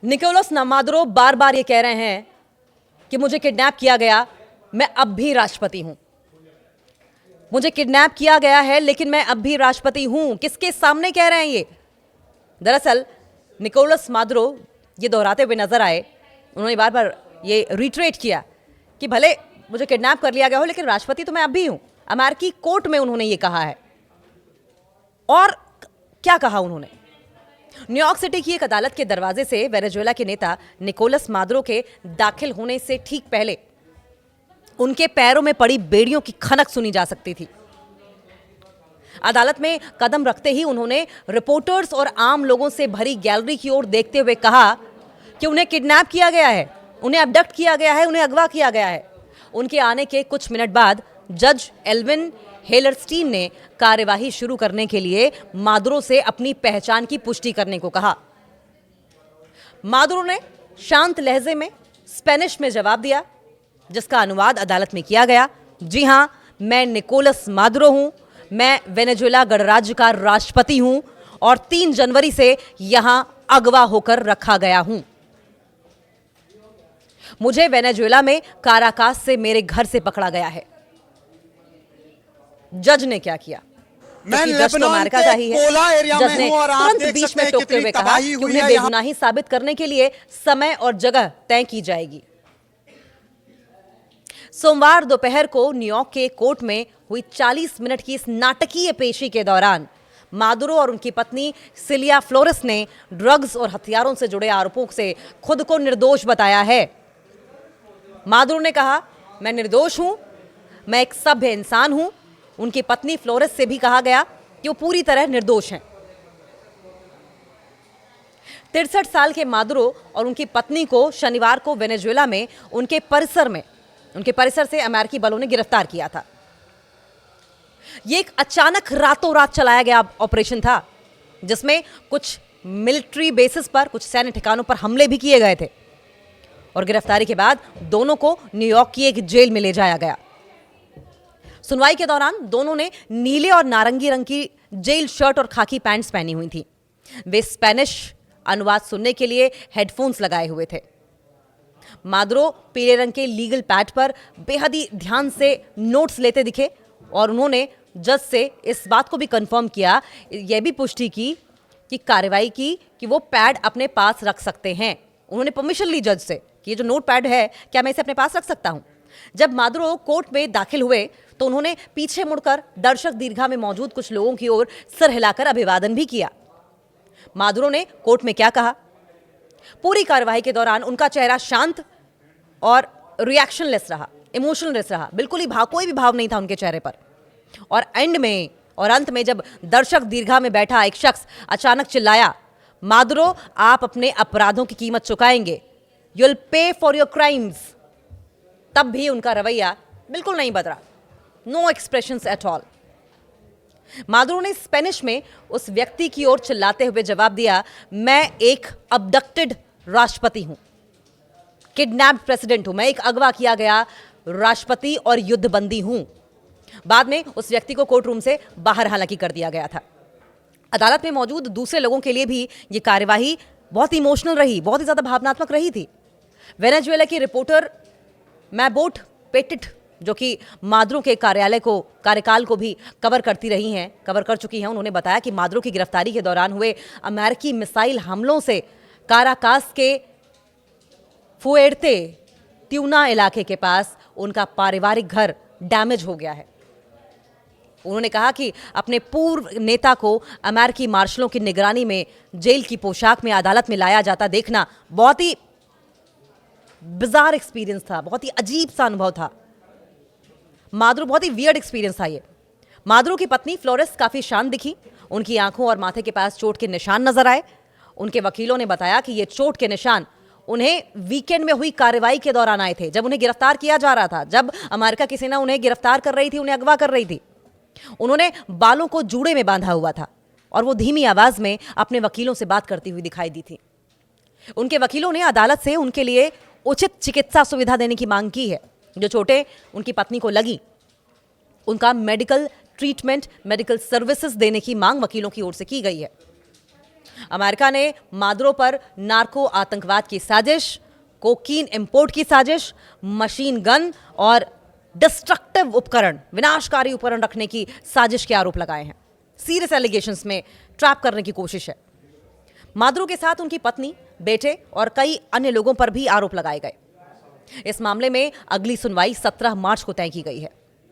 Nicolas Maduro बार बार ये कह रहे हैं कि मुझे किडनैप किया गया, मैं अब भी राष्ट्रपति हूं। मुझे किडनैप किया गया है लेकिन मैं अब भी राष्ट्रपति हूं। किसके सामने कह रहे हैं ये? दरअसल निकोलस मादुरो ये दोहराते हुए नजर आए। उन्होंने बार बार ये रिट्रेट किया कि भले मुझे किडनैप कर लिया गया हो लेकिन राष्ट्रपति तो मैं अब भी हूं। अमेरिकी कोर्ट में उन्होंने ये कहा है। और क्या कहा उन्होंने? न्यूयॉर्क सिटी की एक अदालत के दरवाजे से वेनेजुएला के नेता निकोलस मादुरो के दाखिल होने से ठीक पहले उनके पैरों में पड़ी बेड़ियों की खनक सुनी जा सकती थी। अदालत में कदम रखते ही उन्होंने रिपोर्टर्स और आम लोगों से भरी गैलरी की ओर देखते हुए कहा कि उन्हें किडनैप किया गया है, उन्हें अबडक्ट किया गया है, उन्हें अगवा किया गया है। उनके आने के कुछ मिनट बाद जज एल्विन हेलरस्टीन ने कार्यवाही शुरू करने के लिए मादुरो से अपनी पहचान की पुष्टि करने को कहा। मादुरो ने शांत लहजे में स्पेनिश में जवाब दिया, जिसका अनुवाद अदालत में किया गया। जी हां, मैं निकोलस मादुरो हूं, मैं वेनेजुएला गणराज्य का राष्ट्रपति हूं और 3 जनवरी से यहां अगवा होकर रखा गया हूं। मुझे वेनेजुएला में काराकास से मेरे घर से पकड़ा गया है। जज ने क्या किया? मैं जज तो अमेरिका का ही है। पोला एरिया जज में ने हूं और आप तुरंत देख बीच सकते में हैं टोकते हुए कितनी कहा तबाही कि हुई उन्हें है यहाँ। बेगुनाही साबित करने के लिए समय और जगह तय की जाएगी। सोमवार दोपहर को न्यूयॉर्क के कोर्ट में हुई 40 मिनट की इस नाटकीय पेशी के दौरान मादुरो और उनकी पत्नी सिलिया फ्लोरेस ने ड्रग्स और हथियारों से जुड़े आरोपों से खुद को निर्दोष बताया है। मादुरो ने कहा, मैं निर्दोष हूं, मैं एक सभ्य इंसान हूं। उनकी पत्नी फ्लोरेस से भी कहा गया कि वो पूरी तरह निर्दोष हैं। 63 साल के मादुरो और उनकी पत्नी को शनिवार को वेनेजुएला में उनके परिसर से अमेरिकी बलों ने गिरफ्तार किया था। यह एक अचानक रातों रात चलाया गया ऑपरेशन था, जिसमें कुछ मिलिट्री बेसिस पर, कुछ सैन्य ठिकानों पर हमले भी किए गए थे और गिरफ्तारी के बाद दोनों को न्यूयॉर्क की एक जेल में ले जाया गया। सुनवाई के दौरान दोनों ने नीले और नारंगी रंग की जेल शर्ट और खाकी पैंट्स पहनी हुई थी। वे स्पेनिश अनुवाद सुनने के लिए हेडफोन्स लगाए हुए थे। मादुरो पीले रंग के लीगल पैड पर बेहद ही ध्यान से नोट्स लेते दिखे और उन्होंने जज से इस बात को भी कंफर्म किया, यह भी पुष्टि की कि कार्रवाई की कि वो पैड अपने पास रख सकते हैं। उन्होंने परमिशन ली जज से कि ये जो नोट पैड है, क्या मैं इसे अपने पास रख सकता हूं? जब मादुरो कोर्ट में दाखिल हुए तो उन्होंने पीछे मुड़कर दर्शक दीर्घा में मौजूद कुछ लोगों की ओर सर हिलाकर अभिवादन भी किया। मादुरो ने कोर्ट में क्या कहा? पूरी कार्रवाई के दौरान उनका चेहरा शांत और रिएक्शनलेस रहा, इमोशनलेस रहा। बिल्कुल ही कोई भी भाव नहीं था उनके चेहरे पर। और अंत में जब दर्शक दीर्घा में बैठा एक शख्स अचानक चिल्लाया, मादुरो, आप अपने अपराधों की कीमत चुकाएंगे, you will pay for your crimes, तब भी उनका रवैया बिल्कुल नहीं बदला। No expressions at all. Maduro ने स्पेनिश में उस व्यक्ति की ओर चिल्लाते हुए जवाब दिया, मैं एक अबडक्टेड राष्ट्रपति हूं, किडनैप्ड प्रेसिडेंट हूं, मैं एक अगवा किया गया राष्ट्रपति और युद्धबंदी हूं। बाद में उस व्यक्ति को कोर्ट रूम से बाहर हालांकि कर दिया गया था। अदालत में मौजूद दूसरे लोगों के लिए भी यह कार्यवाही बहुत इमोशनल रही, बहुत ही ज्यादा भावनात्मक रही थी। वेनेजुएला की रिपोर्टर मैबोट पेटिट, जो कि मादुरो के कार्यकाल को भी कवर कर चुकी हैं, उन्होंने बताया कि मादुरो की गिरफ्तारी के दौरान हुए अमेरिकी मिसाइल हमलों से काराकास के फुएर्ते ट्यूना इलाके के पास उनका पारिवारिक घर डैमेज हो गया है। उन्होंने कहा कि अपने पूर्व नेता को अमेरिकी मार्शलों की निगरानी में जेल की पोशाक में अदालत में लाया जाता देखना बहुत ही बिजार एक्सपीरियंस था, बहुत ही अजीब सा अनुभव था। मादुरो, बहुत ही वियर्ड एक्सपीरियंस था ये। मादुरो की पत्नी फ्लोरेस काफी शांत दिखी। उनकी आंखों और माथे के पास चोट के निशान नजर आए। उनके वकीलों ने बताया कि ये चोट के निशान उन्हें वीकेंड में हुई कार्रवाई के दौरान आए थे, जब उन्हें गिरफ्तार किया जा रहा था, जब अमेरिका की सेना उन्हें गिरफ्तार कर रही थी, उन्हें अगवा कर रही थी। उन्होंने बालों को जूड़े में बांधा हुआ था और वो धीमी आवाज में अपने वकीलों से बात करती हुई दिखाई दी थी। उनके वकीलों ने अदालत से उनके लिए उचित चिकित्सा सुविधा देने की मांग की है। जो चोटें उनकी पत्नी को लगी, उनका मेडिकल ट्रीटमेंट, मेडिकल सर्विसेज देने की मांग वकीलों की ओर से की गई है। अमेरिका ने मादुरो पर नार्को आतंकवाद की साजिश, कोकीन इंपोर्ट की साजिश, मशीन गन और डिस्ट्रक्टिव उपकरण, विनाशकारी उपकरण रखने की साजिश के आरोप लगाए हैं। सीरियस एलिगेशंस में ट्रैप करने की कोशिश है। मादुरो के साथ उनकी पत्नी, बेटे और कई अन्य लोगों पर भी आरोप लगाए गए। इस मामले में अगली सुनवाई 17 मार्च को तय की गई है।